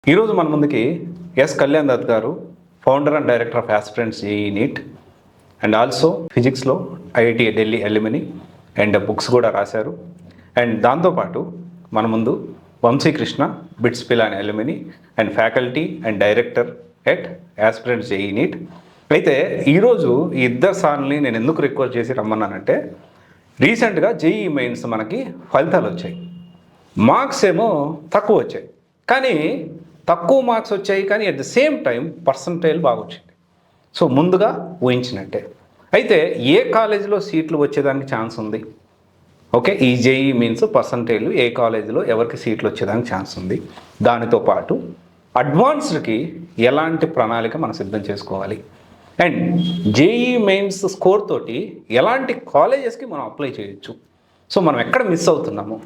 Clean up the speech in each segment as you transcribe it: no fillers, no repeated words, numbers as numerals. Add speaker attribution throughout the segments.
Speaker 1: ఈరోజు మన ముందుకి ఎస్ కళ్యాణ్ దత్ గారు, founder and director of Aspirants JEE NEET and also ఫిజిక్స్లో IIT Delhi alumni and books కూడా రాశారు. అండ్ దాంతోపాటు మన ముందు Vamsikrishna BITS Pilani alumni and faculty and director at Aspirants JEE NEET. అయితే ఈరోజు ఈ ఇద్దరు సార్ని నేను ఎందుకు రిక్వెస్ట్ చేసి రమ్మన్నానంటే, రీసెంట్గా జేఈ మెయిన్స్ మనకి ఫలితాలు వచ్చాయి. మార్క్స్ ఏమో తక్కువ వచ్చాయి, కానీ తక్కువ మార్క్స్ వచ్చాయి కానీ at the same time percentage బాగా వచ్చింది. సో ముందుగా ఊహించినట్టే. అయితే ఏ కాలేజీలో సీట్లు వచ్చేదానికి ఛాన్స్ ఉంది? ఓకే, ఈ జేఈ మీన్స్ పర్సంటేజ్ ఏ కాలేజీలో ఎవరికి సీట్లు వచ్చేదానికి ఛాన్స్ ఉంది. దానితో పాటు అడ్వాన్స్డ్కి ఎలాంటి ప్రణాళిక మనం సిద్ధం చేసుకోవాలి, అండ్ జేఈ మెయిన్స్ స్కోర్ తోటి ఎలాంటి కాలేజెస్కి మనం అప్లై చేయొచ్చు, సో మనం ఎక్కడ మిస్ అవుతున్నాము,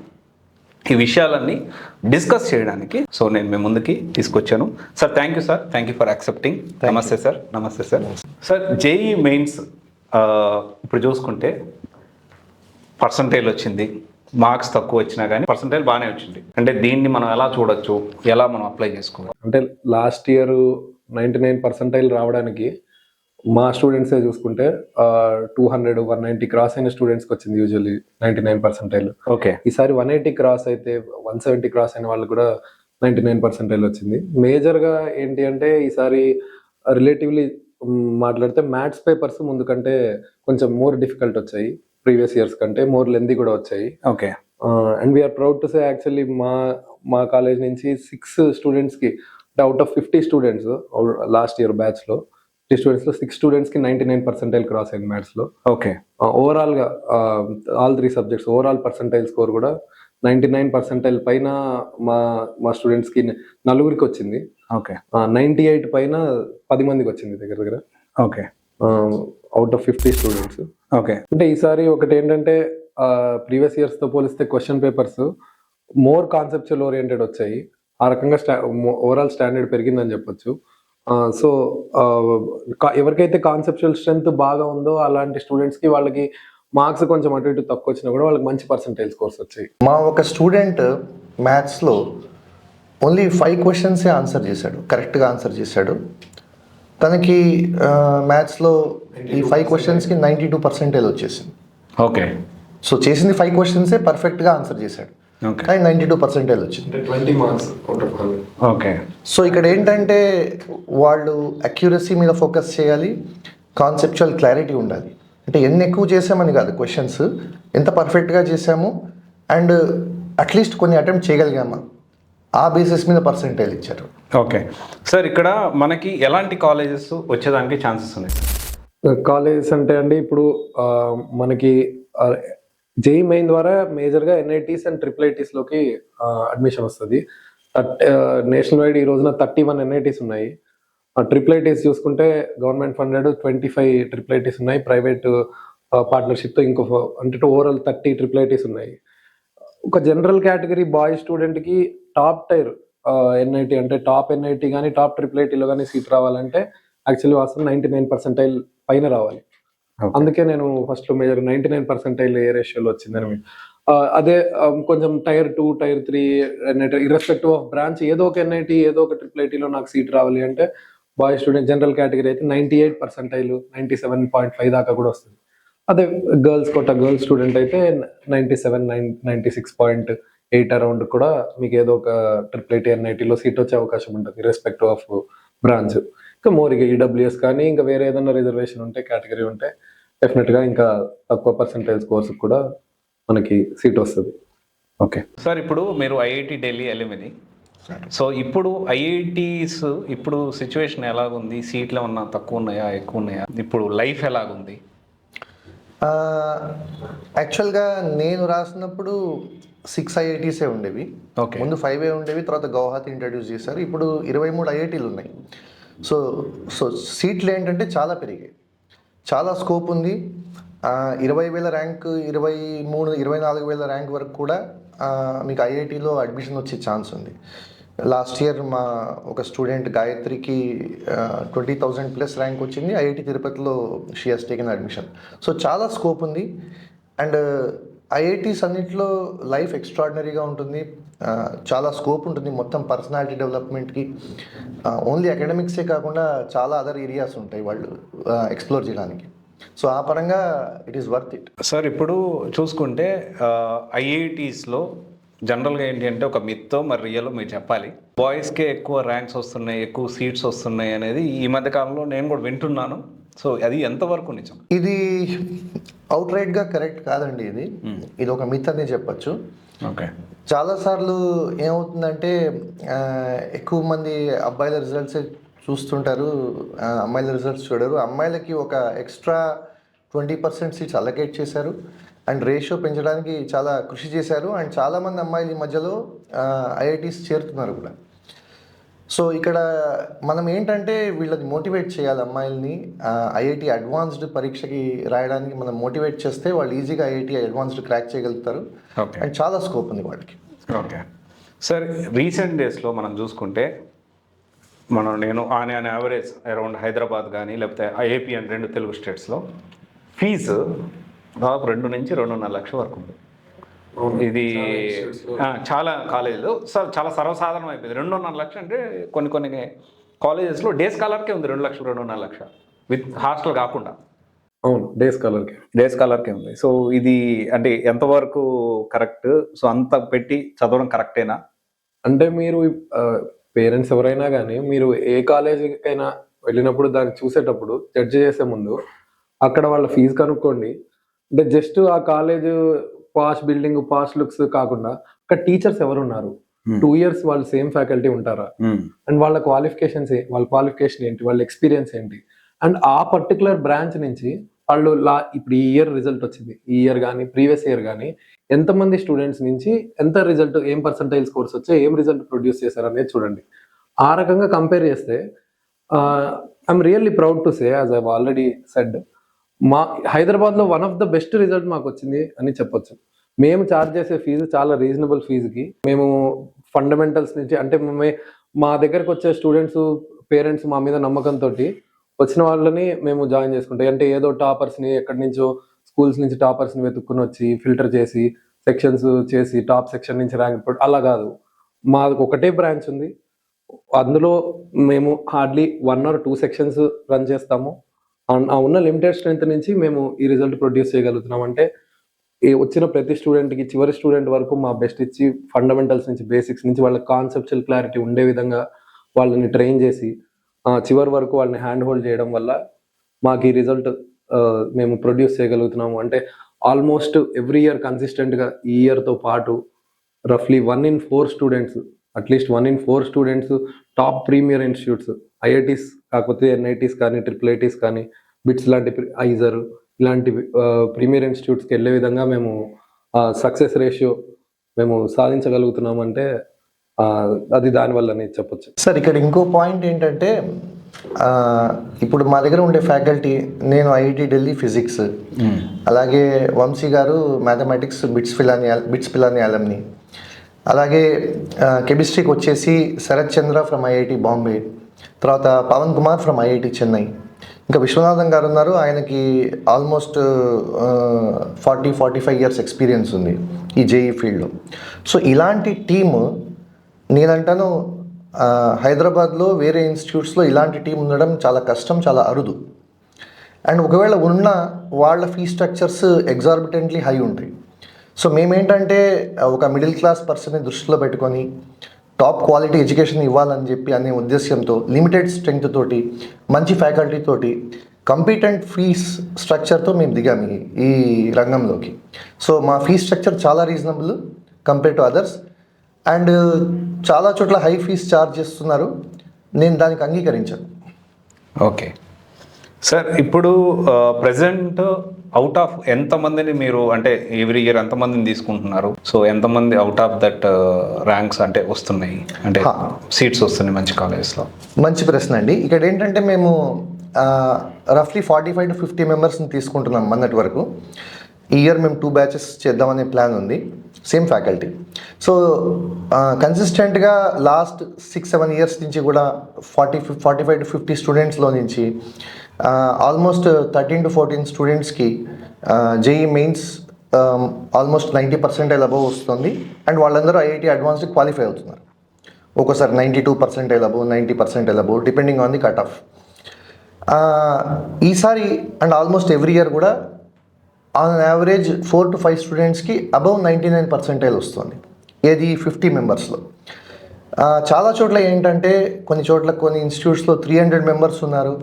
Speaker 1: ఈ విషయాలన్నీ డిస్కస్ చేయడానికి సో నేను మీ ముందుకి తీసుకొచ్చాను. Sir thank you sir, thank you for accepting. నమస్తే సార్. నమస్తే సార్. సార్ జేఈ మెయిన్స్ ఇప్పుడు చూసుకుంటే పర్సంటేజ్ వచ్చింది, మార్క్స్ తక్కువ వచ్చినా కానీ పర్సంటేజ్ బాగానే వచ్చింది. అంటే దీన్ని మనం ఎలా చూడొచ్చు, ఎలా మనం అప్లై చేసుకోవాలి?
Speaker 2: అంటే లాస్ట్ ఇయర్ 99% రావడానికి మా స్టూడెంట్సే చూసుకుంటే 200, 190 క్రాస్ అయిన స్టూడెంట్స్కి వచ్చింది యూజువల్లీ 99%.
Speaker 1: ఓకే,
Speaker 2: ఈసారి 180 క్రాస్ అయితే 170 క్రాస్ అయిన వాళ్ళు కూడా 99% వచ్చింది. మేజర్గా ఏంటి అంటే ఈసారి రిలేటివ్లీ మాట్లాడితే మ్యాథ్స్ పేపర్స్ ముందు కంటే కొంచెం మోర్ డిఫికల్ట్ వచ్చాయి, ప్రీవియస్ ఇయర్స్ కంటే మోర్ లెందీ కూడా వచ్చాయి.
Speaker 1: Okay,
Speaker 2: and we are proud to say actually మా కాలేజ్ నుంచి 6 స్టూడెంట్స్కి అంటే out of 50 students last year బ్యాచ్లో 50 స్టూడెంట్స్లో 6 స్టూడెంట్స్కి 99% క్రాస్ అయింది మ్యాథ్స్లో.
Speaker 1: ఓకే,
Speaker 2: ఓవరాల్గా all 3 subjects overall percentile score కూడా 99% పైన మా స్టూడెంట్స్కి 4 వచ్చింది.
Speaker 1: ఓకే,
Speaker 2: 98 పైన 10 మందికి వచ్చింది దగ్గర దగ్గర.
Speaker 1: Okay,
Speaker 2: out of 50 students.
Speaker 1: Okay.
Speaker 2: అంటే ఈసారి ఒకటి ఏంటంటే ప్రీవియస్ ఇయర్స్తో పోలిస్తే question papers more conceptual oriented వచ్చాయి. ఆ రకంగా ఓవరాల్ స్టాండర్డ్ పెరిగిందని చెప్పొచ్చు. సో ఎవరికైతే కాన్సెప్చువల్ స్ట్రెంత్ బాగా ఉందో అలాంటి స్టూడెంట్స్కి వాళ్ళకి మార్క్స్ కొంచెం అటు ఇటు తక్కువ వచ్చినా కూడా వాళ్ళకి మంచి పర్సంటేజ్ స్కోర్స్ వచ్చాయి.
Speaker 3: మా ఒక స్టూడెంట్ మ్యాథ్స్లో ఓన్లీ 5 క్వశ్చన్సే ఆన్సర్ చేశాడు, కరెక్ట్గా ఆన్సర్ చేశాడు. తనకి మ్యాథ్స్లో ఈ 5 క్వశ్చన్స్కి 92% వచ్చేసింది.
Speaker 1: ఓకే,
Speaker 3: సో చేసింది 5 క్వశ్చన్సే పర్ఫెక్ట్గా ఆన్సర్ చేశాడు, కానీ 92% వచ్చింది.
Speaker 2: 20 marks out of 100.
Speaker 1: Okay.
Speaker 3: So ఇక్కడ ఏంటంటే వాళ్ళు అక్యూరసీ మీద ఫోకస్ చేయాలి, కాన్సెప్చువల్ క్లారిటీ ఉండాలి. అంటే ఎన్ని ఎక్కువ చేసామని కాదు, క్వశ్చన్స్ ఎంత పర్ఫెక్ట్గా చేసాము అండ్ అట్లీస్ట్ కొన్ని అటెంప్ట్ చేయగలిగామా, ఆ బేసిస్ మీద పర్సెంటేజ్ ఇచ్చారు.
Speaker 1: ఓకే సార్, ఇక్కడ మనకి ఎలాంటి కాలేజెస్ వచ్చేదానికి ఛాన్సెస్ ఉన్నాయి?
Speaker 2: కాలేజెస్ అంటే అండి ఇప్పుడు మనకి జేఈ మెయిన్ ద్వారా మేజర్గా ఎన్ఐటీస్ అండ్ IIITsలోకి అడ్మిషన్ వస్తుంది. నేషనల్ వైడ్ ఈ రోజున 31 ఎన్ఐటీస్ ఉన్నాయి. IIITs చూసుకుంటే గవర్నమెంట్ ఫండెడ్ 25 IIITs ఉన్నాయి, ప్రైవేట్ పార్ట్నర్షిప్తో ఇంకో అంటే ఓవరాల్ 30 IIITs ఉన్నాయి. ఒక జనరల్ కేటగిరీ బాయ్ స్టూడెంట్కి టాప్ టైర్ ఎన్ఐటీ అంటే టాప్ ఎన్ఐటీ కానీ టాప్ IIITలో కానీ సీట్ రావాలంటే యాక్చువల్లీ వాస్తవం 99% పైన రావాలి. అందుకే నేను ఫస్ట్ మేజర్ 99% ఏ రేషియోలో వచ్చిందని. అదే కొంచెం tier 2, tier 3 NIT irrespective of branch ఏదో ఒక ఎన్ఐటీ ఏదో ఒక IIITలో నాకు సీట్ రావాలి అంటే బాయ్ స్టూడెంట్ జనరల్ కేటగిరీ అయితే 98%, 97.5 దాకా కూడా వస్తుంది. అదే గర్ల్స్ గర్ల్స్ స్టూడెంట్ అయితే 97, 96.8 అరౌండ్ కూడా మీకు ఏదో ఒక IIIT ఎన్ఐటీలో సీట్ వచ్చే అవకాశం ఉంటుంది ఇర్రెస్పెక్టివ్ ఆఫ్ బ్రాంచ్. ఇంకా మోర్ ఇక ఈడబ్ల్యూఎస్ కానీ ఇంకా వేరే ఏదైనా రిజర్వేషన్ ఉంటే కేటగిరీ ఉంటే డెఫినెట్గా ఇంకా తక్కువ పర్సంటేజ్ కోర్సు కూడా మనకి సీట్ వస్తుంది.
Speaker 1: ఓకే సార్, ఇప్పుడు మీరు ఐఐటి ఢిల్లీ ఎలిమిని, సో ఇప్పుడు ఐఐటీస్ ఇప్పుడు సిచ్యువేషన్ ఎలాగుంది? సీట్లు ఏమన్నా తక్కువ ఉన్నాయా, ఎక్కువ ఉన్నాయా? ఇప్పుడు లైఫ్ ఎలాగుంది?
Speaker 3: యాక్చువల్గా నేను రాసినప్పుడు 6 ఐఐటీసే ఉండేవి.
Speaker 1: ఓకే,
Speaker 3: ముందు 5 ఉండేవి, తర్వాత గౌహతి ఇంట్రడ్యూస్ చేశారు. ఇప్పుడు 23 ఐఐటీలు ఉన్నాయి. సో సీట్లు ఏంటంటే చాలా పెరిగాయి, చాలా స్కోప్ ఉంది. 20,000 ర్యాంక్, 23, 24,000 ర్యాంక్ వరకు కూడా మీకు ఐఐటీలో అడ్మిషన్ వచ్చే ఛాన్స్ ఉంది. లాస్ట్ ఇయర్ మా ఒక స్టూడెంట్ గాయత్రికి 20,000+ ర్యాంక్ వచ్చింది. ఐఐటి తిరుపతిలో she has taken admission. So చాలా స్కోప్ ఉంది. అండ్ ఐఐటీస్ అన్నింటిలో లైఫ్ ఎక్స్ట్రాడినరీగా ఉంటుంది, చాలా స్కోప్ ఉంటుంది మొత్తం పర్సనాలిటీ డెవలప్మెంట్కి. ఓన్లీ అకాడమిక్సే కాకుండా చాలా అదర్ ఏరియాస్ ఉంటాయి వాళ్ళు ఎక్స్ప్లోర్ చేయడానికి. సో ఆ పరంగా it is worth it.
Speaker 1: Sir ఇప్పుడు చూసుకుంటే ఐఐటీస్లో జనరల్గా ఏంటి అంటే ఒక మిత్తో మరి రియల్ మీరు చెప్పాలి, బాయ్స్కే ఎక్కువ ర్యాంక్స్ వస్తున్నాయి, ఎక్కువ సీట్స్ వస్తున్నాయి అనేది ఈ మధ్య కాలంలో నేను కూడా వింటున్నాను. సో అది ఎంతవరకు నిజం?
Speaker 3: ఇది అవుట్ రైట్గా కరెక్ట్ కాదండి. ఇది ఒక మిత్ అని చెప్పచ్చు.
Speaker 1: ఓకే.
Speaker 3: చాలాసార్లు ఏమవుతుందంటే ఎక్కువ మంది అబ్బాయిల రిజల్ట్స్ చూస్తుంటారు, అమ్మాయిల రిజల్ట్స్ చూడరు. అమ్మాయిలకి ఒక ఎక్స్ట్రా 20% సీట్స్ అలొకేట్ చేశారు అండ్ రేషియో పెంచడానికి చాలా కృషి చేశారు. అండ్ చాలామంది అమ్మాయిలు ఈ మధ్యలో ఐఐటీస్ చేరుతున్నారు కూడా. సో ఇక్కడ మనం ఏంటంటే వీళ్ళని మోటివేట్ చేయాలి, అమ్మాయిల్ని ఐఐటి అడ్వాన్స్డ్ పరీక్షకి రాయడానికి మనం మోటివేట్ చేస్తే వాళ్ళు ఈజీగా ఐఐటి అడ్వాన్స్డ్ క్రాక్ చేయగలుగుతారు. అండ్ చాలా స్కోప్ ఉంది వాటికి.
Speaker 1: ఓకే సార్, రీసెంట్ డేస్లో మనం చూసుకుంటే నేను ఆన్ యావరేజ్ అరౌండ్ హైదరాబాద్ కానీ లేకపోతే ఏపీ అండ్ 2 తెలుగు స్టేట్స్లో ఫీజు దాదాపు 2 నుంచి 2.5 లక్షల వరకు ఉంది. ఇది చాలా కాలేజీలు చాలా సర్వసాధారణం అయిపోయింది. 2.5 లక్షలు అంటే కొన్ని కాలేజెస్లో డే స్కాలర్కే ఉంది 2 లక్షలు 2.5 లక్షలు విత్ హాస్టల్ కాకుండా.
Speaker 2: అవును, డే స్కాలర్కే ఉంది. సో ఇది అంటే ఎంతవరకు కరెక్ట్? సో అంత పెట్టి చదవడం కరెక్టేనా? అంటే మీరు పేరెంట్స్ ఎవరైనా కానీ మీరు ఏ కాలేజీకైనా వెళ్ళినప్పుడు దాన్ని చూసేటప్పుడు జడ్జి చేసే ముందు అక్కడ వాళ్ళ ఫీజు కనుక్కోండి. అంటే జస్ట్ ఆ కాలేజ్ పాష్ బిల్డింగ్, పాష్ లుక్స్ కాకుండా అక్కడ టీచర్స్ ఎవరున్నారు, 2 years వాళ్ళు సేమ్ ఫ్యాకల్టీ ఉంటారా, అండ్ వాళ్ళ క్వాలిఫికేషన్ ఏంటి, వాళ్ళ ఎక్స్పీరియన్స్ ఏంటి, అండ్ ఆ పర్టికులర్ బ్రాంచ్ నుంచి వాళ్ళు ఇప్పుడు ఈ ఇయర్ రిజల్ట్ వచ్చింది, ఈ ఇయర్ కానీ ప్రీవియస్ ఇయర్ కానీ ఎంతమంది స్టూడెంట్స్ నుంచి ఎంత రిజల్ట్, ఏం పర్సంటైల్ స్కోర్స్ వచ్చాయి, ఏం రిజల్ట్ ప్రొడ్యూస్ చేశారు అనేది చూడండి. ఆ రకంగా కంపేర్ చేస్తే I'm really proud to say, as I already said, మా హైదరాబాద్లో one of the best result మాకు వచ్చింది అని చెప్పొచ్చు. మేము ఛార్జ్ చేసే ఫీజు చాలా రీజనబుల్ ఫీజుకి మేము ఫండమెంటల్స్ నుంచి, అంటే మా దగ్గరకు వచ్చే స్టూడెంట్స్ పేరెంట్స్ మా మీద నమ్మకంతో వచ్చిన వాళ్ళని మేము జాయిన్ చేసుకుంటాం. అంటే ఏదో టాపర్స్ని ఎక్కడి నుంచో స్కూల్స్ నుంచి టాపర్స్ని వెతుక్కుని వచ్చి ఫిల్టర్ చేసి సెక్షన్స్ చేసి టాప్ సెక్షన్ నుంచి ర్యాంక్ అలా కాదు. మాకు ఒకటే బ్రాంచ్ ఉంది, అందులో మేము హార్డ్లీ 1 or 2 సెక్షన్స్ రన్ చేస్తాము. ఆ ఉన్న లిమిటెడ్ స్ట్రెంత్ నుంచి మేము ఈ రిజల్ట్ ప్రొడ్యూస్ చేయగలుగుతున్నాం. అంటే వచ్చిన ప్రతి స్టూడెంట్కి చివరి స్టూడెంట్ వరకు మా బెస్ట్ ఇచ్చి ఫండమెంటల్స్ నుంచి బేసిక్స్ నుంచి వాళ్ళ కాన్సెప్చువల్ క్లారిటీ ఉండే విధంగా వాళ్ళని ట్రైన్ చేసి చివరి వరకు వాళ్ళని హ్యాండ్ హోల్డ్ చేయడం వల్ల మాకు ఈ రిజల్ట్ మేము ప్రొడ్యూస్ చేయగలుగుతున్నాము. అంటే ఆల్మోస్ట్ ఎవ్రీ ఇయర్ కన్సిస్టెంట్గా ఈ ఇయర్తో పాటు రఫ్లీ 1 in 4 students, at least 1 in 4 students top premier institutes, IITs కాకపోతే ఎన్ఐటీస్ కానీ IIITs కానీ బిట్స్ లాంటి ఐజర్ ఇలాంటి ప్రీమియర్ ఇన్స్టిట్యూట్స్కి వెళ్ళే విధంగా మేము సక్సెస్ రేషియో మేము సాధించగలుగుతున్నామంటే అది దానివల్లనే చెప్పొచ్చు.
Speaker 3: సార్ ఇక్కడ ఇంకో పాయింట్ ఏంటంటే ఇప్పుడు మా దగ్గర ఉండే ఫ్యాకల్టీ, నేను ఐఐటి ఢిల్లీ ఫిజిక్స్, అలాగే వంశీ గారు మ్యాథమెటిక్స్ బిట్స్ పిలాని అలమ్ని, అలాగే కెమిస్ట్రీకి వచ్చేసి శరత్ చంద్ర ఫ్రమ్ ఐఐటి బాంబే, తర్వాత పవన్ కుమార్ ఫ్రమ్ ఐఐటి చెన్నై, ఇంకా విశ్వనాథన్ గారు ఉన్నారు, ఆయనకి ఆల్మోస్ట్ 40-45 years ఎక్స్పీరియన్స్ ఉంది ఈ జేఈ ఫీల్డ్లో. సో ఇలాంటి టీము నేనంటాను హైదరాబాద్లో వేరే ఇన్స్టిట్యూట్స్లో ఇలాంటి టీం ఉండడం చాలా కష్టం, చాలా అరుదు. అండ్ ఒకవేళ ఉన్న వాళ్ళ ఫీ స్ట్రక్చర్స్ ఎగ్జార్బిటెంట్లీ హై ఉంటాయి. సో మేమేంటంటే ఒక మిడిల్ క్లాస్ పర్సన్ని దృష్టిలో పెట్టుకొని టాప్ క్వాలిటీ ఎడ్యుకేషన్ ఇవ్వాలని చెప్పి అనే ఉద్దేశ్యంతో లిమిటెడ్ స్ట్రెంగ్త్ తోటి మంచి ఫ్యాకల్టీ తోటి కంపీటెంట్ ఫీస్ స్ట్రక్చర్తో మేము దిగాము ఈ రంగంలోకి. సో మా ఫీ స్ట్రక్చర్ చాలా reasonable compare to others. And చాలా చోట్ల హై ఫీస్ ఛార్జ్ చేస్తున్నారు, నేను దానికి అంగీకరించాను.
Speaker 1: ఓకే సార్, ఇప్పుడు ప్రజెంట్ అవుట్ ఆఫ్ ఎంతమందిని మీరు అంటే ఎవ్రీ ఇయర్ ఎంతమందిని తీసుకుంటున్నారు? సో ఎంతమంది అవుట్ ఆఫ్ దట్ ర్యాంక్స్ అంటే వస్తున్నాయి, అంటే సీట్స్ వస్తున్నాయి మంచి కాలేజెస్లో?
Speaker 3: మంచి ప్రశ్న అండి. ఇక్కడ ఏంటంటే మేము రఫ్లీ 45 to 50 మెంబర్స్ని తీసుకుంటున్నాం మొన్నటి వరకు. ఈ ఇయర్ మేము 2 batches చేద్దామనే ప్లాన్ ఉంది, సేమ్ ఫ్యాకల్టీ. సో కన్సిస్టెంట్గా లాస్ట్ 6-7 years నుంచి కూడా 45 to 50 స్టూడెంట్స్లో నుంచి ఆల్మోస్ట్ 13 to 14 స్టూడెంట్స్కి జేఈ మెయిన్స్ ఆల్మోస్ట్ 90% అబవ్ వస్తుంది. అండ్ వాళ్ళందరూ ఐఐటి అడ్వాన్స్డ్ క్వాలిఫై అవుతున్నారు. ఒక్కోసారి 92% above, 90% above, depending on the cut off. ఈసారి అండ్ ఆల్మోస్ట్ ఎవ్రీ ఇయర్ కూడా ఆన్ యావరేజ్ 4 to 5 స్టూడెంట్స్కి అబవ్ 99% వస్తుంది. ఏది 50 మెంబర్స్లో. చాలా చోట్ల ఏంటంటే కొన్ని ఇన్స్టిట్యూట్స్లో 300 మెంబర్స్ ఉన్నారు.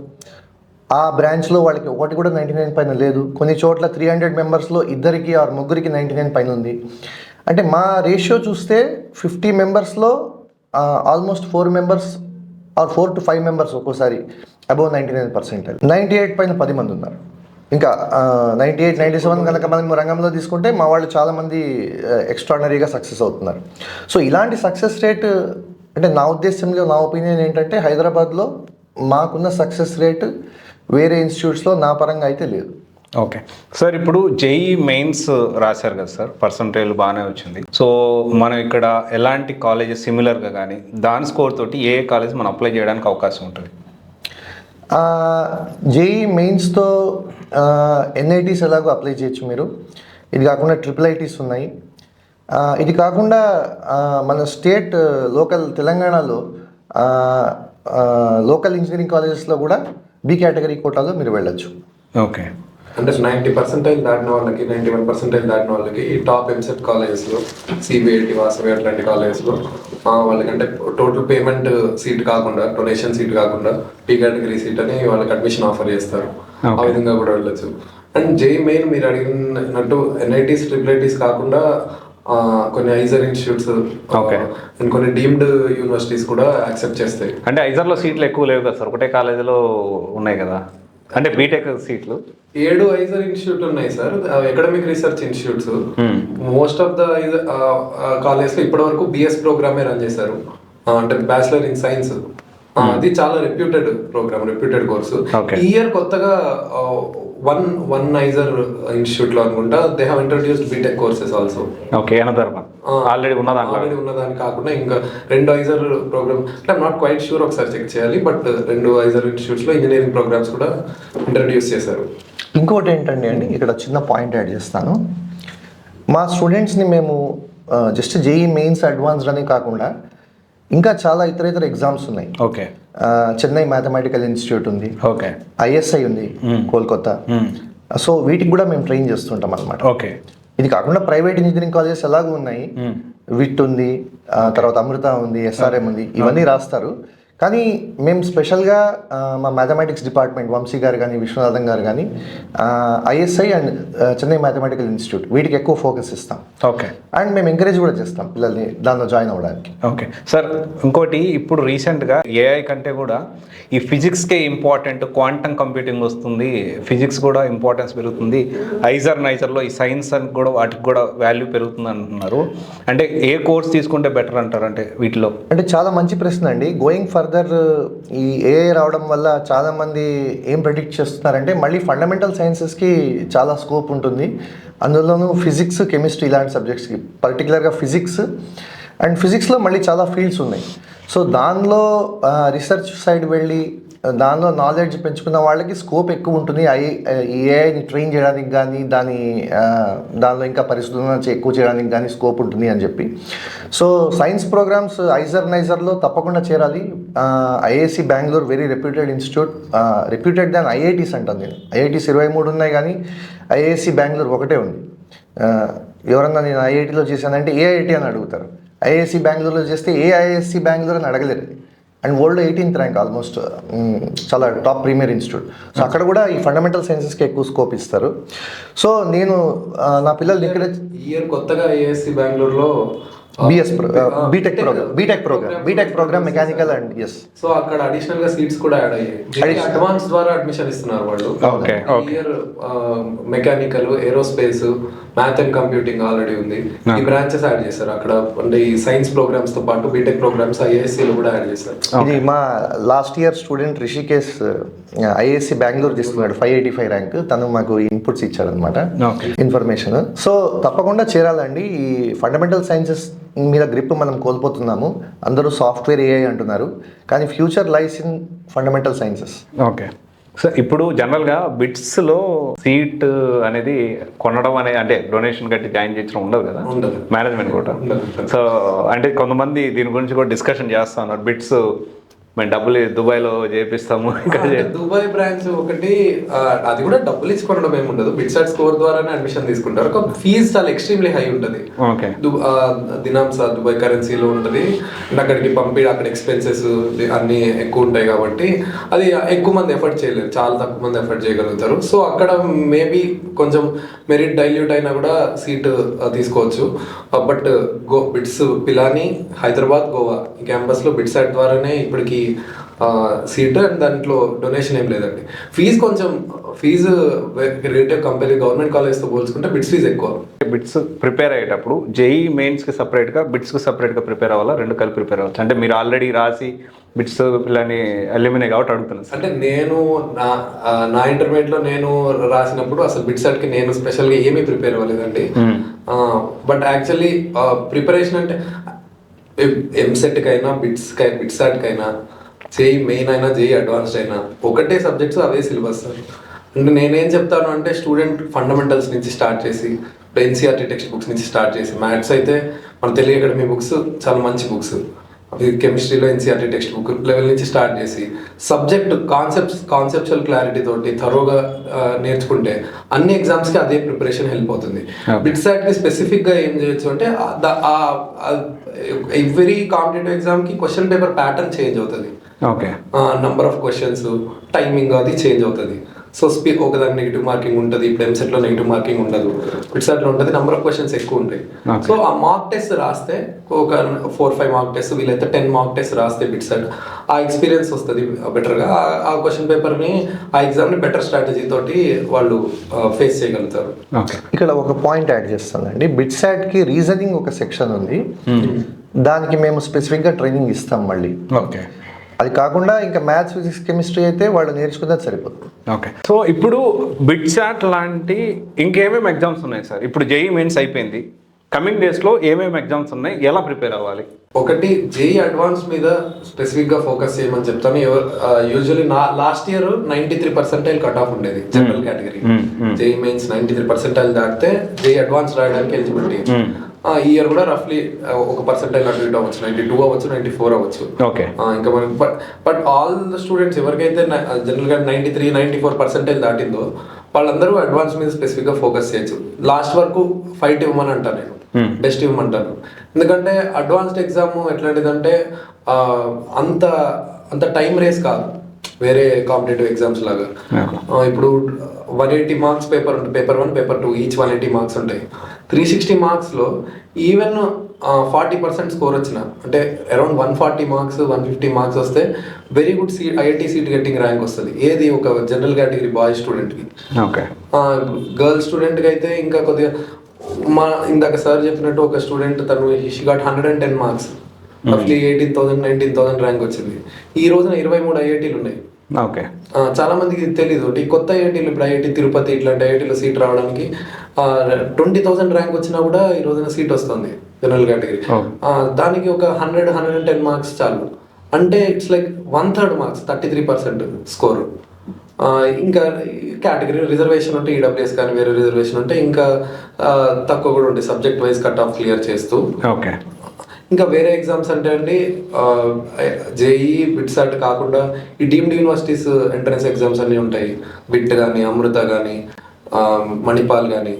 Speaker 3: ఆ బ్రాంచ్లో వాళ్ళకి ఒకటి కూడా 99 పైన లేదు. కొన్ని చోట్ల 300 మెంబర్స్లో ఇద్దరికి ఆర్ ముగ్గురికి 99 పైన ఉంది. అంటే మా రేషియో చూస్తే 50 మెంబర్స్లో almost 4 members or 4 to 5 members ఒక్కోసారి అబవ్ 99%. 98 పైన 10 మంది ఉన్నారు. ఇంకా 98, 97 కనుక మనం రంగంలో తీసుకుంటే మా వాళ్ళు చాలామంది ఎక్స్ట్రాడినరీగా సక్సెస్ అవుతున్నారు. సో ఇలాంటి సక్సెస్ రేట్ అంటే నా ఉద్దేశంలో, నా ఒపీనియన్ ఏంటంటే హైదరాబాద్లో మాకున్న సక్సెస్ రేట్ వేరే ఇన్స్టిట్యూట్స్లో నా పరంగా అయితే లేదు.
Speaker 1: ఓకే సార్, ఇప్పుడు జేఈ మెయిన్స్ రాశారు కదా సార్, పర్సంటేజ్ బాగానే వచ్చింది. సో మనం ఇక్కడ ఎలాంటి కాలేజెస్ సిమిలర్గా కానీ దాని స్కోర్ తోటి ఏ కాలేజ్ మనం అప్లై చేయడానికి అవకాశం ఉంటుంది?
Speaker 3: జేఈ మెయిన్స్తో ఎన్ఐటీస్ ఎలాగో అప్లై చేయొచ్చు మీరు. ఇది కాకుండా IIITs ఉన్నాయి. ఇది కాకుండా మన స్టేట్ లోకల్ తెలంగాణలో లోకల్ ఇంజనీరింగ్ కాలేజెస్లో కూడా బి కేటగిరీ కోటాలో మీరు వెళ్ళొచ్చు.
Speaker 1: ఓకే,
Speaker 2: అంటే 90% దాటిన వాళ్ళకి, 91% దాటిన వాళ్ళకి ఈ టాప్ ఎంసెట్ కాలేజెస్లో, సిబిఐటి, వాసవి అట్లాంటి కాలేజెస్లో వాళ్ళకంటే టోటల్ పేమెంట్ సీట్ కాకుండా, డొనేషన్ సీట్ కాకుండా పీ కేటగిరీ సీట్ అని వాళ్ళకి అడ్మిషన్ ఆఫర్ చేస్తారు. ఆ విధంగా కూడా వెళ్ళొచ్చు. అండ్ జేఈ మెయిన్ మీరు అడిగినట్టు ఎన్ఐటీస్, IIITs కాకుండా కొన్ని ఐజర్ ఇన్స్టిట్యూట్స్ అండ్ కొన్ని డీమ్డ్ యూనివర్సిటీస్ కూడా యాక్సెప్ట్ చేస్తాయి.
Speaker 1: అంటే ఐజర్లో సీట్లు ఎక్కువ లేవు కదా సార్, ఒకటే కాలేజీలో ఉన్నాయి కదా, అంటే బీటెక్ సీట్లు
Speaker 2: 7 ఐజర్ ఇన్స్టిట్యూట్ ఉన్నాయి sir, academic research institutes. Most of the college లో ఇప్పటి వరకు బిఎస్ ప్రోగ్రామే రన్ చేశారు, అంటే బ్యాచిలర్ ఇన్ సైన్స్. అది చాలా రెప్యూటెడ్ ప్రోగ్రామ్, రెప్యూటెడ్ కోర్సు. ఈ ఇయర్ కొత్తగా వన్ ఐజర్ ఇన్స్టిట్యూట్ లో అనుకుంటా they have introduced BTech courses also.
Speaker 1: Okay, already
Speaker 2: ఉన్నదాన్ని కాకుండా ఇంకా 2 IISER program, I'm not quite sure, ఒకసారి చెక్ చేయాలి, బట్ 2 ఐజర్ ఇన్స్టిట్యూట్స్ లో ఇంజనీరింగ్ ప్రోగ్రామ్స్ కూడా ఇంట్రడ్యూస్ చేశారు.
Speaker 3: ఇంకోటి ఏంటండి అండి, ఇక్కడ చిన్న పాయింట్ యాడ్ చేస్తాను. మా స్టూడెంట్స్ని మేము జస్ట్ జేఈ మెయిన్స్ అడ్వాన్స్డ్ అనే కాకుండా ఇంకా చాలా ఇతర ఎగ్జామ్స్ ఉన్నాయి.
Speaker 1: ఓకే,
Speaker 3: చెన్నై మ్యాథమెటికల్ ఇన్స్టిట్యూట్ ఉంది,
Speaker 1: ఓకే,
Speaker 3: ఐఎస్ఐ ఉంది కోల్కతా. సో వీటికి కూడా మేము ట్రైన్ చేస్తుంటాం అనమాట.
Speaker 1: ఓకే,
Speaker 3: ఇది కాకుండా ప్రైవేట్ ఇంజనీరింగ్ కాలేజెస్ ఎలాగో ఉన్నాయి, విట్ ఉంది, తర్వాత అమృత ఉంది, SRM ఉంది, ఇవన్నీ రాస్తారు. కానీ మేము స్పెషల్గా మా మ్యాథమెటిక్స్ డిపార్ట్మెంట్ వంశీ గారు కానీ, విశ్వనాథన్ గారు కానీ, ISI and Chennai mathematical institute వీటికి ఎక్కువ ఫోకస్ ఇస్తాం.
Speaker 1: ఓకే,
Speaker 3: అండ్ మేము ఎంకరేజ్ కూడా చేస్తాం పిల్లల్ని దానిలో జాయిన్ అవ్వడానికి.
Speaker 1: ఓకే సార్, ఇంకోటి ఇప్పుడు రీసెంట్గా ఏఐ కంటే కూడా ఈ ఫిజిక్స్కే ఇంపార్టెంట్, క్వాంటమ్ కంప్యూటింగ్ వస్తుంది, ఫిజిక్స్ కూడా ఇంపార్టెన్స్ పెరుగుతుంది, నైజర్లో ఈ సైన్స్ అని కూడా వాటికి కూడా వాల్యూ పెరుగుతుంది అంటున్నారు. అంటే ఏ కోర్స్ తీసుకుంటే బెటర్ అంటారు అంటే వీటిలో?
Speaker 3: అంటే చాలా మంచి ప్రశ్న అండి. గోయింగ్ ఫర్దర్ ఈ ఏఐ రావడం వల్ల చాలామంది ఏం ప్రెడిక్ట్ చేస్తున్నారంటే మళ్ళీ ఫండమెంటల్ సైన్సెస్కి చాలా స్కోప్ ఉంటుంది. అందులోనూ ఫిజిక్స్, కెమిస్ట్రీ ఇలాంటి సబ్జెక్ట్స్కి, పర్టికులర్గా ఫిజిక్స్. అండ్ ఫిజిక్స్లో మళ్ళీ చాలా ఫీల్డ్స్ ఉన్నాయి. సో దానిలో రీసెర్చ్ సైడ్ వెళ్ళి దానిలో నాలెడ్జ్ పెంచుకున్న వాళ్ళకి స్కోప్ ఎక్కువ ఉంటుంది. ఏఐని ట్రైన్ చేయడానికి కానీ దానిలో ఇంకా పరిశోధన ఎక్కువ చేయడానికి కానీ స్కోప్ ఉంటుంది అని చెప్పి. సో సైన్స్ ప్రోగ్రామ్స్ నైజర్లో తప్పకుండా చేరాలి. IISc Bangalore very reputed institute, reputed than IITs అంటాను నేను. ఐఐటీస్ 23 ఉన్నాయి కానీ ఐఐసి బెంగళూరు ఒకటే ఉంది. ఎవరన్నా నేను ఐఐటీలో చేశానంటే ఏ ఐఐటి అని అడుగుతారు, ఐఐసి బెంగళూరులో చేస్తే ఏ ఐఐసి బెంగళూరు అని అడగలేరు. And world 18th rank almost, చాలా టాప్ ప్రీమియర్ ఇన్స్టిట్యూట్. సో అక్కడ కూడా ఈ ఫండమెంటల్ సైన్సెస్కి ఎక్కువ స్కోప్ ఇస్తారు. సో నేను నా పిల్లల్ని ఇక్కడ
Speaker 2: ఇయర్ కొత్తగా ఐఐసి బెంగళూరులో
Speaker 3: BTech program mechanical and S.
Speaker 2: So అక్కడ అడిషనల్ గా సీట్స్ కూడా యాడ్ అయ్యాయి. అడ్వాన్స్ ద్వారా అడ్మిషన్ ఇస్తున్నారు వాళ్ళు. Year mechanical, aerospace, math and computing already ఉంది. ఈ బ్రాంచెస్ యాడ్ చేశారు అక్కడ. అంటే ఈ సైన్స్ ప్రోగ్రామ్స్ తో పాటు బీటెక్ ప్రోగ్రామ్స్ ఐఐఎస్సీలో కూడా యాడ్ చేశారు.
Speaker 3: ఇది మా last year student Rishikesh IISc Bengaluru తీసుకున్నాడు, 585 ర్యాంక్. తను మాకు ఇన్పుట్స్ ఇచ్చారనమాట, ఇన్ఫర్మేషన్. సో తప్పకుండా చేరాలండి. ఈ ఫండమెంటల్ సైన్సెస్ మీద గ్రిప్ మనం కోల్పోతున్నాము. అందరూ సాఫ్ట్వేర్ ఏఐ అంటున్నారు, కానీ future lies in fundamental sciences.
Speaker 1: Okay sir ఇప్పుడు జనరల్గా బిట్స్లో సీట్ అనేది కొనడం అనేది అంటే డొనేషన్ కట్టి జాయిన్ చేయించడం ఉండదు కదా,
Speaker 2: ఉండదు.
Speaker 1: మేనేజ్మెంట్ కూడా.
Speaker 2: ఉండదు.
Speaker 1: సో అంటే కొంతమంది దీని గురించి కూడా డిస్కషన్ చేస్తా ఉన్నారు, బిట్స్ మేము డబ్బులు దుబాయ్లో చేపిస్తాము ఇక్కడ
Speaker 2: దుబాయ్ బ్రాంచ్ ఒకటి, అది కూడా డబ్బులు ఇచ్చి కొనడం ఏమి ఉండదు, బిట్సాట్ స్కోర్ ద్వారానే అడ్మిషన్ తీసుకుంటారు. ఒక ఫీజు చాలా ఎక్స్ట్రీమ్లీ హై ఉంటుంది.
Speaker 1: ఓకే.
Speaker 2: దినామ్స్ దుబాయ్ కరెన్సీలో ఉంటుంది, అండ్ అక్కడికి పంపి అక్కడ ఎక్స్పెన్సెస్ అన్నీ ఎక్కువ ఉంటాయి కాబట్టి అది ఎక్కువ మంది ఎఫర్ట్ చేయలేరు, చాలా తక్కువ మంది ఎఫర్ట్ చేయగలుగుతారు. సో అక్కడ మేబీ కొంచెం మెరిట్ డైల్యూట్ అయినా కూడా సీట్ తీసుకోవచ్చు. బట్ బిట్స్ పిలాని, హైదరాబాద్, గోవా ఈ క్యాంపస్లో బిట్సాట్ ద్వారానే ఇప్పటికి సీట్, అండ్ దాంట్లో డొనేషన్ ఏం లేదండి. ఫీజు రేట్ కంపేర్ గవర్నమెంట్ కాలేజ్తో పోల్చుకుంటే బిట్స్ ఫీజు ఎక్కువ.
Speaker 1: బిట్స్ ప్రిపేర్ అయ్యేటప్పుడు జేఈ మెయిన్స్కి సపరేట్గా బిట్స్కి సపరేట్గా ప్రిపేర్ అవ్వాలా, రెండు కలిపి ప్రిపేర్ అవ్వచ్చు? అంటే మీరు ఆల్రెడీ రాసి బిట్స్ ఇలాని ఎలిమినే కాబట్టి అడుగుతున్నాను సార్.
Speaker 2: అంటే నేను నా ఇంటర్మీడియట్లో నేను రాసినప్పుడు అసలు బిట్సాట్కి నేను స్పెషల్గా ఏమీ ప్రిపేర్ అవ్వలేదండి. బట్ యాక్చువల్లీ ప్రిపరేషన్ అంటే ఎంసెట్కి అయినా బిట్సాట్కి అయినా, జేఈ మెయిన్ అయినా జేఈ అడ్వాన్స్డ్ అయినా ఒకటే సబ్జెక్ట్స్, అవే సిలబస్. అంటే నేనేం చెప్తాను అంటే స్టూడెంట్ ఫండమెంటల్స్ నుంచి స్టార్ట్ చేసి, ఎన్సీఆర్టీ టెక్స్ట్ బుక్స్ నుంచి స్టార్ట్ చేసి, మ్యాథ్స్ అయితే మన తెలుగు అకాడమీ బుక్స్ చాలా మంచి బుక్స్, కెమిస్ట్రీలో ఎన్సీఆర్టీ టెక్స్ట్ బుక్ లెవెల్ నుంచి స్టార్ట్ చేసి సబ్జెక్ట్ కాన్సెప్చువల్ క్లారిటీ తోటి థరోగా నేర్చుకుంటే అన్ని ఎగ్జామ్స్కి అదే ప్రిపరేషన్ హెల్ప్ అవుతుంది. బిట్సాట్కి స్పెసిఫిక్గా ఏం చేయొచ్చు అంటే ఎవ్రీ కాంపిటేటివ్ ఎగ్జామ్కి క్వశ్చన్ పేపర్ ప్యాటర్న్ చేంజ్ అవుతుంది.
Speaker 1: Okay.
Speaker 2: Number of questions, timing అది చేంజ్ అవుతుంది. సో ఒకదాని నెగిటివ్ మార్కింగ్ ఉంటుంది, ఇప్పుడు ఎంసెట్లో నెగిటివ్ మార్కింగ్ ఉండదు, బిట్సాట్లో ఉంటుంది, నెంబర్ ఆఫ్ క్వశ్చన్స్ ఎక్కువ ఉంటాయి. సో ఆ మార్క్ టెస్ట్ రాస్తే ఒక 4-5 మార్క్ టెస్ట్, వీలైతే 10 మార్క్ టెస్ట్ రాస్తే బిట్సాట్ ఆ ఎక్స్పీరియన్స్ వస్తుంది బెటర్గా. ఆ క్వశ్చన్ పేపర్ని, ఆ ఎగ్జామ్ని బెటర్ స్ట్రాటజీ తోటి వాళ్ళు ఫేస్ చేయగలుగుతారు.
Speaker 3: ఇక్కడ ఒక పాయింట్ యాడ్ చేస్తానండి, బిట్సాట్కి రీజనింగ్ ఒక సెక్షన్ ఉంది, దానికి మేము స్పెసిఫిక్గా ట్రైనింగ్ ఇస్తాం మళ్ళీ.
Speaker 1: ఓకే.
Speaker 3: అది కాకుండా ఇంకా మ్యాథ్స్, ఫిజిక్స్, కెమిస్ట్రీ అయితే వాళ్ళు నేర్చుకున్నది సరిపోతుంది.
Speaker 1: ఓకే. సో ఇప్పుడు బిట్సాట్ లాంటి ఇంకేమేమి ఎగ్జామ్స్ ఉన్నాయి సార్? ఇప్పుడు జేఈ మెయిన్స్ అయిపోయింది, కమింగ్ డేస్లో ఏమేమి ఎగ్జామ్స్ ఉన్నాయి, ఎలా ప్రిపేర్ అవ్వాలి?
Speaker 2: ఒకటి జేఈ అడ్వాన్స్ మీద స్పెసిఫిక్గా ఫోకస్ చేయమని చెప్తాను. Usually last year 93% cut off ఉండేది జనరల్ కేటగిరీ. జేఈ మెయిన్స్ 93% దాటితే జేఈ అడ్వాన్స్ రాయడానికి ఎలిజిబిలిటీ. ఈ ఇయర్ కూడా రఫ్లీ ఒక పర్సెంటేజ్ అటు ఇటు అవ్వచ్చు, 92 అవ్వచ్చు, 94 అవ్వచ్చు.
Speaker 1: ఓకే.
Speaker 2: ఇంకా మనకి బట్ ఆల్ ద స్టూడెంట్స్ ఎవరికైతే జనరల్గా 93-94% దాటిందో వాళ్ళందరూ అడ్వాన్స్ మీద స్పెసిఫిక్గా ఫోకస్ చేయొచ్చు. లాస్ట్ వరకు ఫైట్ ఇవ్వమని అంటాను నేను, బెస్ట్ ఇవ్వమంటాను. ఎందుకంటే అడ్వాన్స్డ్ ఎగ్జామ్ ఎట్లాంటిదంటే అంత టైం రేస్ కాదు వేరే కాంపిటేటివ్ ఎగ్జామ్స్ లాగా. ఇప్పుడు 180 మార్క్స్ పేపర్ ఉంటుంది, పేపర్ 1, పేపర్ 2 ఈచ్ 180 మార్క్స్ ఉంటాయి. 360 మార్క్స్లో ఈవెన్ 40% స్కోర్ వచ్చిన, అంటే అరౌండ్ 140 మార్క్స్ 150 మార్క్స్ వస్తే very good IIT seat getting rank వస్తుంది. ఏది ఒక జనరల్ కేటగిరీ బాయ్ స్టూడెంట్కి.
Speaker 1: ఓకే.
Speaker 2: గర్ల్ స్టూడెంట్కి అయితే ఇంకా కొద్దిగా ఇందాక సార్ చెప్పినట్టు ఒక స్టూడెంట్ తను షీ గాట్ 110 మార్క్స్, రఫ్లీ 18,000-19,000 ర్యాంక్ వచ్చింది. ఈ రోజున 23 ఐఐటీలు ఉన్నాయి.
Speaker 1: ఓకే.
Speaker 2: చాలా మందికి తెలియదు. ఈ కొత్త ఐఐటీలు, ఇప్పుడు ఐఐటీ తిరుపతి ఇట్లాంటి ఐఐటీలో సీట్ రావడానికి 20,000 ర్యాంక్ వచ్చినా కూడా ఈ రోజున సీట్ వస్తుంది జనరల్ కేటగిరీ. దానికి ఒక 100-110 మార్క్స్ చాలు. అంటే ఇట్స్ లైక్ 1/3 మార్క్స్, 33% స్కోరు. ఇంకా కేటగిరీ రిజర్వేషన్ ఉంటే ఈడబ్ల్యూఎస్ కానీ వేరే రిజర్వేషన్ ఉంటే ఇంకా తక్కువ కూడా ఉంటాయి, subject wise cut off clear చేస్తూ.
Speaker 1: ఓకే.
Speaker 2: ఇంకా వేరే ఎగ్జామ్స్ అంటే అండి జేఈ బిట్సాట్ కాకుండా ఈ డీమ్డ్ యూనివర్సిటీస్ ఎంట్రన్స్ ఎగ్జామ్స్ అన్నీ ఉంటాయి. బిట్ కానీ, అమృత కానీ, మణిపాల్ కానీ,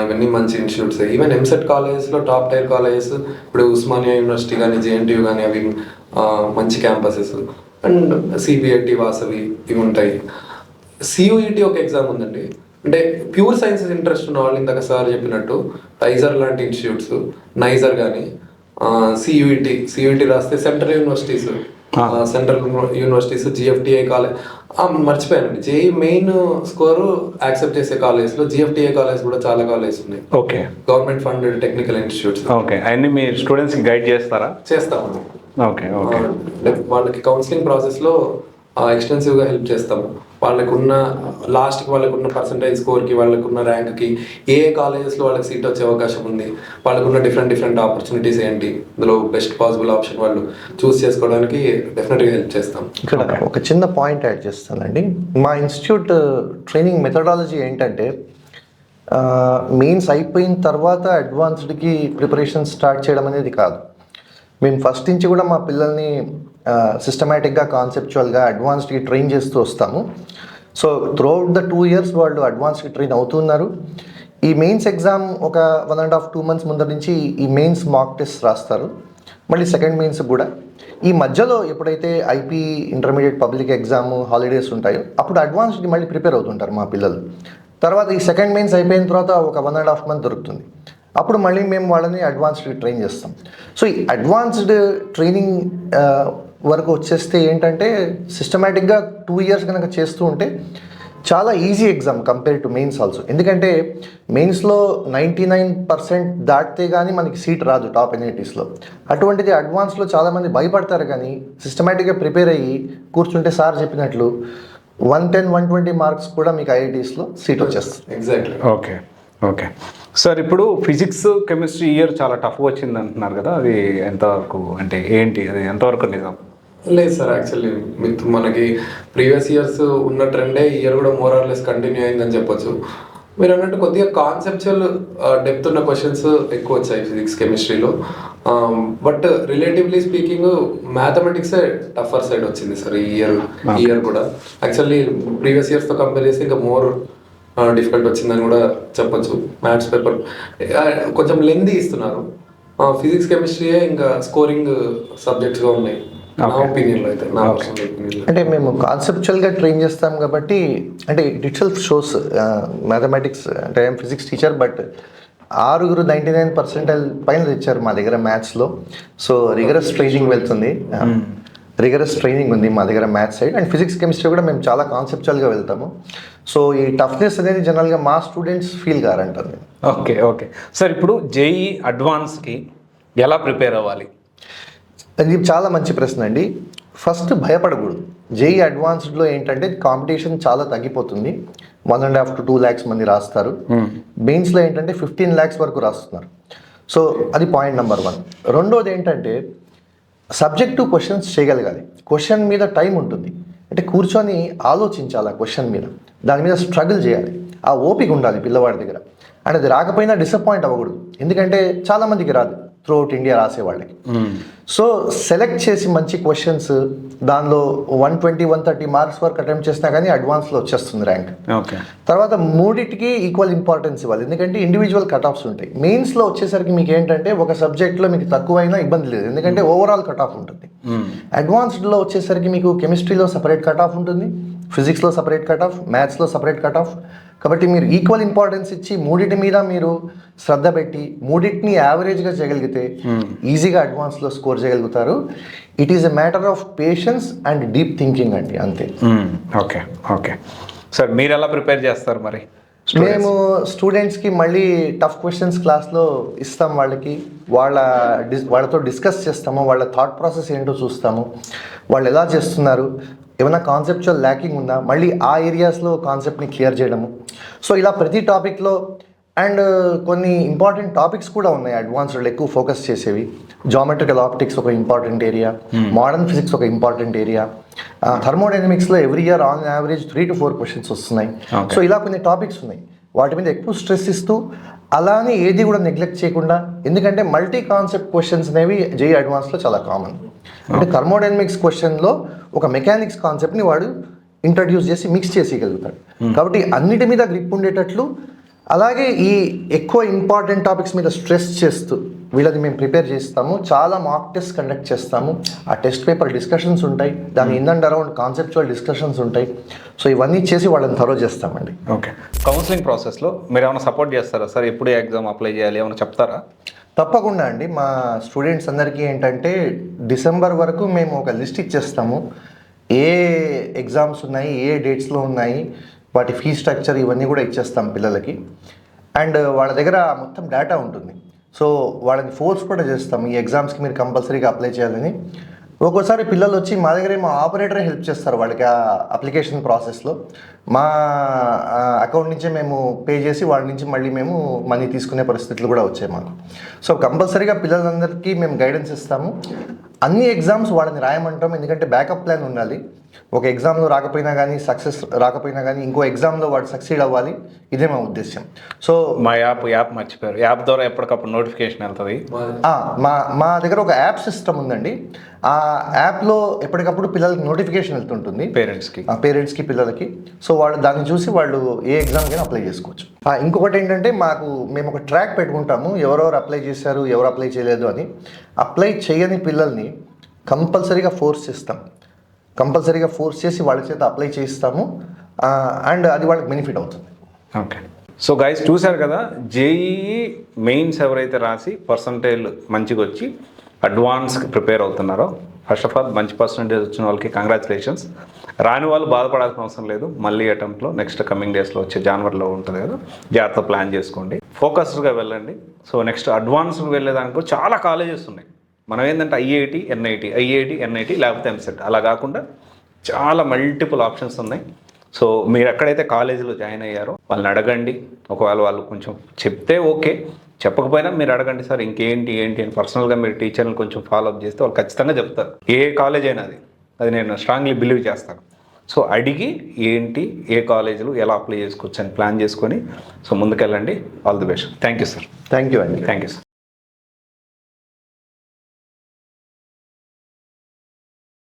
Speaker 2: ఇవన్నీ మంచి ఇన్స్టిట్యూట్స్. ఈవెన్ ఎంసెట్ కాలేజెస్లో టాప్ టైర్ కాలేజెస్, ఇప్పుడు ఉస్మానియా యూనివర్సిటీ కానీ, జేఎన్టీయూ కానీ, అవి మంచి క్యాంపసెస్. అండ్ సిబిఐటి, వాసవి ఇవి ఉంటాయి. సియుఈటి ఒక ఎగ్జామ్ ఉందండి, అంటే ప్యూర్ సైన్సెస్ ఇంట్రెస్ట్ ఉన్న వాళ్ళు ఇందాక సార్ చెప్పినట్టు టైజర్ లాంటి ఇన్స్టిట్యూట్స్, నైజర్ కానీ, సియుఈటి రాస్తే సెంట్రల్ యూనివర్సిటీస్, జిఎఫ్టిఐ కాలేజ్ మర్చిపోయానండి. జేఈ మెయిన్ స్కోరు యాక్సెప్ట్ చేసే కాలేజ్లో జిఎఫ్టిఐ కాలేజ్ కూడా చాలా కాలేజ్ ఉన్నాయి.
Speaker 1: Okay.
Speaker 2: Government funded technical institutes.
Speaker 1: Okay. అన్ని మీ స్టూడెంట్స్కి గైడ్ చేస్తారా?
Speaker 2: చేస్తామండి.
Speaker 1: ఓకే. ఓకే.
Speaker 2: వాళ్ళకి కౌన్సిలింగ్ ప్రాసెస్లో ఎక్స్టెన్సివ్గా హెల్ప్ చేస్తాము. వాళ్ళకున్న వాళ్ళకున్న పర్సంటేజ్ స్కోర్కి, వాళ్ళకున్న ర్యాంక్కి ఏ కాలేజెస్లో వాళ్ళకి సీట్ వచ్చే అవకాశం ఉంది, వాళ్ళకున్న డిఫరెంట్ ఆపర్చునిటీస్ ఏంటి, ఇందులో బెస్ట్ పాసిబుల్ ఆప్షన్ వాళ్ళు చూస్ చేసుకోవడానికి డెఫినెట్గా హెల్ప్ చేస్తాం.
Speaker 3: ఇక్కడ ఒక చిన్న పాయింట్ యాడ్ చేస్తానండి. మా ఇన్స్టిట్యూట్ ట్రైనింగ్ మెథడాలజీ ఏంటంటే మెయిన్స్ అయిపోయిన తర్వాత అడ్వాన్స్డ్కి ప్రిపరేషన్ స్టార్ట్ చేయడం అనేది కాదు. మేము ఫస్ట్ నుంచి కూడా మా పిల్లల్ని సిస్టమేటిక్గా, కాన్సెప్చువల్గా అడ్వాన్స్డ్కి ట్రైన్ చేస్తూ వస్తాము. సో త్రూఅవుట్ ద 2 years వాళ్ళు అడ్వాన్స్డ్కి ట్రైన్ అవుతున్నారు. ఈ మెయిన్స్ ఎగ్జామ్ ఒక 1.5-2 months ముందర నుంచి ఈ మెయిన్స్ మాక్ టెస్ట్ రాస్తారు. మళ్ళీ సెకండ్ మెయిన్స్ కూడా ఈ మధ్యలో ఎప్పుడైతే IP intermediate public exam holidays ఉంటాయో అప్పుడు అడ్వాన్స్డ్కి మళ్ళీ ప్రిపేర్ అవుతుంటారు మా పిల్లలు. తర్వాత ఈ సెకండ్ మెయిన్స్ అయిపోయిన తర్వాత ఒక 1.5 months దొరుకుతుంది. అప్పుడు మళ్ళీ మేము వాళ్ళని అడ్వాన్స్డ్ ట్రైన్ చేస్తాం. సో ఈ అడ్వాన్స్డ్ ట్రైనింగ్ వరకు వచ్చేస్తే ఏంటంటే సిస్టమేటిక్గా 2 years కనుక చేస్తూ ఉంటే చాలా easy exam compare to mains also. ఎందుకంటే మెయిన్స్లో 99% దాటితే కానీ మనకి సీట్ రాదు టాప్ ఎన్ఐటీస్లో. అటువంటిది అడ్వాన్స్లో చాలామంది భయపడతారు, కానీ సిస్టమేటిక్గా ప్రిపేర్ అయ్యి కూర్చుంటే సార్ చెప్పినట్లు 110-120 మార్క్స్ కూడా మీకు ఐఐటీస్లో సీట్ వచ్చేస్తుంది.
Speaker 2: ఎగ్జాక్ట్లీ.
Speaker 1: ఓకే సార్, ఇప్పుడు ఫిజిక్స్, కెమిస్ట్రీ ఇయర్ చాలా టఫ్గా వచ్చింది అంటున్నారు కదా, అది ఎంతవరకు, అంటే ఏంటి, అది ఎంతవరకు నిజం?
Speaker 2: లేదు సార్, యాక్చువల్లీ మనకి ప్రీవియస్ ఇయర్స్ ఉన్న ట్రెండే ఇయర్ కూడా మోర్ ఆర్ లెస్ కంటిన్యూ అయిందని చెప్పొచ్చు. మీరు అన్నట్టు కొద్దిగా కాన్సెప్చువల్ డెప్త్ ఉన్న క్వశ్చన్స్ ఎక్కువ వచ్చాయి ఫిజిక్స్, కెమిస్ట్రీలో. బట్ రిలేటివ్లీ స్పీకింగ్ మ్యాథమెటిక్సే టఫర్ సైడ్ వచ్చింది సార్ ఈ ఇయర్ కూడా. యాక్చువల్లీ ప్రీవియస్ ఇయర్స్తో కంపేర్ చేస్తే ఇంకా మోర్ డిఫికల్ట్ వచ్చిందని కూడా చెప్పొచ్చు. మ్యాథ్స్ పేపర్ కొంచెం లెందీ ఇస్తున్నారు. ఫిజిక్స్, కెమిస్ట్రీయే ఇంకా స్కోరింగ్ సబ్జెక్ట్స్గా ఉన్నాయి నా ఒపీనియన్లో అయితే.
Speaker 3: అంటే మేము కాన్సెప్చువల్గా ట్రైన్ చేస్తాం కాబట్టి, అంటే it it self shows mathematics. అంటే ఐఎమ్ ఫిజిక్స్ టీచర్, బట్ 99% పైన తెచ్చారు మా దగ్గర మ్యాథ్స్లో. సో రిగరస్ ట్రైనింగ్ వెళ్తుంది, రిగరస్ ట్రైనింగ్ ఉంది మా దగ్గర maths side. And physics, chemistry కూడా మేము చాలా కాన్సెప్చువల్గా వెళ్తాము. సో ఈ టఫ్నెస్ అనేది జనరల్గా మా స్టూడెంట్స్ ఫీల్ కారంటారు.
Speaker 1: ఓకే సార్, ఇప్పుడు జేఈ అడ్వాన్స్కి ఎలా ప్రిపేర్ అవ్వాలి?
Speaker 3: ఇది చాలా మంచి ప్రశ్న అండి. ఫస్ట్ భయపడకూడదు. జేఈ అడ్వాన్స్డ్లో ఏంటంటే కాంపిటీషన్ చాలా తగ్గిపోతుంది. 1.5 to 2 lakhs మంది రాస్తారు. మెయిన్స్లో ఏంటంటే 15 lakhs వరకు రాస్తున్నారు. సో అది పాయింట్ నెంబర్ 1. రెండోది ఏంటంటే సబ్జెక్టివ్ క్వశ్చన్స్ చేయగలగాలి. క్వశ్చన్ మీద టైం ఉంటుంది, అంటే కూర్చొని ఆలోచించాలి ఆ క్వశ్చన్ మీద, దాని మీద స్ట్రగుల్ చేయాలి. ఆ ఓపిక ఉండాలి పిల్లవాడి దగ్గర. అండ్ అది రాకపోయినా డిసప్పాయింట్ అవ్వకూడదు, ఎందుకంటే చాలామందికి రాదు త్రూఅవుట్ ఇండియా రాసే వాళ్ళకి. సో సెలెక్ట్ చేసి మంచి క్వశ్చన్స్, దానిలో 120-130 మార్క్స్ వరకు అటెంప్ట్ చేసినా కానీ అడ్వాన్స్లో వచ్చేస్తుంది ర్యాంక్. తర్వాత మూడింటికి ఈక్వల్ ఇంపార్టెన్స్ ఇవ్వాలి, ఎందుకంటే ఇండివిజువల్ కట్ ఆఫ్స్ ఉంటాయి. మెయిన్స్లో వచ్చేసరికి మీకు ఏంటంటే ఒక సబ్జెక్ట్లో మీకు తక్కువైనా ఇబ్బంది లేదు, ఎందుకంటే ఓవరాల్ కట్ ఆఫ్ ఉంటుంది. అడ్వాన్స్డ్లో వచ్చేసరికి మీకు కెమిస్ట్రీలో సపరేట్ కట్ ఆఫ్ ఉంటుంది, ఫిజిక్స్లో సపరేట్ కట్ ఆఫ్, మ్యాథ్స్లో సపరేట్ కట్ ఆఫ్. కాబట్టి మీరు ఈక్వల్ ఇంపార్టెన్స్ ఇచ్చి మూడింటి మీద మీరు శ్రద్ధ పెట్టి మూడింటిని యావరేజ్గా చేయగలిగితే ఈజీగా అడ్వాన్స్లో స్కోర్ చేయగలుగుతారు. It is a matter of patience and deep thinking అండి, అంతే.
Speaker 1: ఓకే సార్, మీరు ఎలా ప్రిపేర్ చేస్తారు మరి?
Speaker 3: మేము స్టూడెంట్స్కి మళ్ళీ టఫ్ క్వశ్చన్స్ క్లాస్లో ఇస్తాం. వాళ్ళతో డిస్కస్ చేస్తాము, వాళ్ళ థాట్ ప్రాసెస్ ఏంటో చూస్తాము, వాళ్ళు ఎలా చేస్తున్నారు, ఏమైనా కాన్సెప్చువల్ ల్యాకింగ్ ఉందా, మళ్ళీ ఆ ఏరియాస్లో కాన్సెప్ట్ని క్లియర్ చేయడము. సో ఇలా ప్రతి టాపిక్లో. అండ్ కొన్ని ఇంపార్టెంట్ టాపిక్స్ కూడా ఉన్నాయి అడ్వాన్స్డ్లో ఎక్కువ ఫోకస్ చేసేవి. జామెట్రికల్ ఆప్టిక్స్ ఒక ఇంపార్టెంట్ ఏరియా, మోడర్న్ ఫిజిక్స్ ఒక ఇంపార్టెంట్ ఏరియా, థర్మోడైనమిక్స్లో every year on average 3 to 4 questions వస్తున్నాయి. సో ఇలా కొన్ని టాపిక్స్ ఉన్నాయి, వాటి మీద ఎక్కువ స్ట్రెస్ ఇస్తూ అలానే ఏది కూడా నెగ్లెక్ట్ చేయకుండా, ఎందుకంటే మల్టీ కాన్సెప్ట్ క్వశ్చన్స్ అనేవి జేఈ అడ్వాన్స్లో చాలా కామన్. అంటే థర్మోడైనమిక్స్ క్వశ్చన్లో ఒక మెకానిక్స్ కాన్సెప్ట్ని వాడు ఇంట్రడ్యూస్ చేసి మిక్స్ చేసేయగలుగుతాడు. కాబట్టి అన్నిటి మీద గ్రిప్ ఉండేటట్లు, అలాగే ఈ ఎక్కువ ఇంపార్టెంట్ టాపిక్స్ మీద స్ట్రెస్ చేస్తూ వీళ్ళది మేము ప్రిపేర్ చేస్తాము. చాలా మాక్ టెస్ట్ కండక్ట్ చేస్తాము, ఆ టెస్ట్ పేపర్ డిస్కషన్స్ ఉంటాయి, దాని in and around conceptual discussions ఉంటాయి. సో ఇవన్నీ చేసి వాళ్ళని థరో చేస్తామండి.
Speaker 1: ఓకే, కౌన్సిలింగ్ ప్రాసెస్లో మీరు ఏమైనా సపోర్ట్ చేస్తారా సార్? ఎప్పుడు ఎగ్జామ్ అప్లై చేయాలి ఏమైనా చెప్తారా?
Speaker 3: తప్పకుండా అండి. మా స్టూడెంట్స్ అందరికీ ఏంటంటే డిసెంబర్ వరకు మేము ఒక లిస్ట్ ఇచ్చేస్తాము, ఏ ఎగ్జామ్స్ ఉన్నాయి, ఏ డేట్స్లో ఉన్నాయి, వాటి ఫీ స్ట్రక్చర్ ఇవన్నీ కూడా ఇచ్చేస్తాం పిల్లలకి. అండ్ వాళ్ళ దగ్గర మొత్తం డేటా ఉంటుంది. సో వాళ్ళని ఫోర్స్ కూడా చేస్తాం, ఈ ఎగ్జామ్స్కి మీరు కంపల్సరీగా అప్లై చేయాలని. ఒక్కోసారి పిల్లలు వచ్చి మా దగ్గర ఏమో ఆపరేటరే హెల్ప్ చేస్తారు వాళ్ళకి ఆ అప్లికేషన్ ప్రాసెస్లో. మా అకౌంట్ నుంచే మేము పే చేసి వాళ్ళ నుంచి మళ్ళీ మేము మనీ తీసుకునే పరిస్థితులు కూడా వచ్చాయి మాకు. సో కంపల్సరీగా పిల్లలందరికీ మేము గైడెన్స్ ఇస్తాము. అన్ని ఎగ్జామ్స్ వాళ్ళని రాయమంటాం, ఎందుకంటే బ్యాకప్ ప్లాన్ ఉండాలి. ఒక ఎగ్జామ్లో రాకపోయినా కానీ, సక్సెస్ రాకపోయినా కానీ, ఇంకో ఎగ్జామ్లో వాడు సక్సీడ్ అవ్వాలి, ఇదే మా ఉద్దేశం. సో
Speaker 1: మా యాప్ మర్చిపోయారు. యాప్ ద్వారా ఎప్పటికప్పుడు నోటిఫికేషన్ వెళ్తుంది.
Speaker 3: మా దగ్గర ఒక యాప్ సిస్టమ్ ఉందండి. ఆ యాప్లో ఎప్పటికప్పుడు పిల్లలకి నోటిఫికేషన్ వెళ్తుంటుంది, పేరెంట్స్కి పిల్లలకి. సో వాళ్ళు దాన్ని చూసి వాళ్ళు ఏ ఎగ్జామ్కైనా అప్లై చేసుకోవచ్చు. ఇంకొకటి ఏంటంటే మేము ఒక ట్రాక్ పెట్టుకుంటాము, ఎవరెవరు అప్లై చేశారు, ఎవరు అప్లై చేయలేదు అని. అప్లై చేయని పిల్లల్ని కంపల్సరీగా ఫోర్స్ చేసి వాళ్ళ చేత అప్లై చేయిస్తాము. అండ్ అది వాళ్ళకి బెనిఫిట్ అవుతుంది.
Speaker 1: ఓకే. సో గైస్ చూశారు కదా, జేఈఈ మెయిన్స్ ఎవరైతే రాసి పర్సంటేజ్ మంచిగా వచ్చి అడ్వాన్స్కి ప్రిపేర్ అవుతున్నారో, ఫస్ట్ ఆఫ్ ఆల్ మంచి పర్సంటేజ్ వచ్చిన వాళ్ళకి కంగ్రాచులేషన్స్. రాని వాళ్ళు బాధపడాల్సిన అవసరం లేదు. మళ్ళీ అటెంప్ట్లో నెక్స్ట్ కమింగ్ డేస్లో వచ్చే జనవరిలో ఉంటుంది కదా, జాగ్రత్త ప్లాన్ చేసుకోండి, ఫోకస్డ్గా వెళ్ళండి. సో నెక్స్ట్ అడ్వాన్స్కి వెళ్ళేదానికి చాలా కాలేజెస్ ఉన్నాయి. మనం ఏంటంటే ఐఐటి ఎన్ఐటి లేకపోతే ఎంసెట్ అలా కాకుండా చాలా మల్టిపుల్ ఆప్షన్స్ ఉన్నాయి. సో మీరు ఎక్కడైతే కాలేజీలో జాయిన్ అయ్యారో వాళ్ళని అడగండి. ఒకవేళ వాళ్ళు కొంచెం చెప్తే ఓకే, చెప్పకపోయినా మీరు అడగండి, సార్ ఇంకేంటి అని పర్సనల్గా మీరు టీచర్ని కొంచెం ఫాలోఅప్ చేస్తే వాళ్ళు ఖచ్చితంగా చెప్తారు. ఏ కాలేజ్ అయినా అది నేను స్ట్రాంగ్లీ బిలీవ్ చేస్తాను. సో అడిగి ఏంటి, ఏ కాలేజీలు ఎలా అప్లై చేసుకోవచ్చు అని ప్లాన్ చేసుకొని సో ముందుకెళ్ళండి. All the best. Thank you sir.
Speaker 3: Thank you అండి.
Speaker 1: Thank you sir.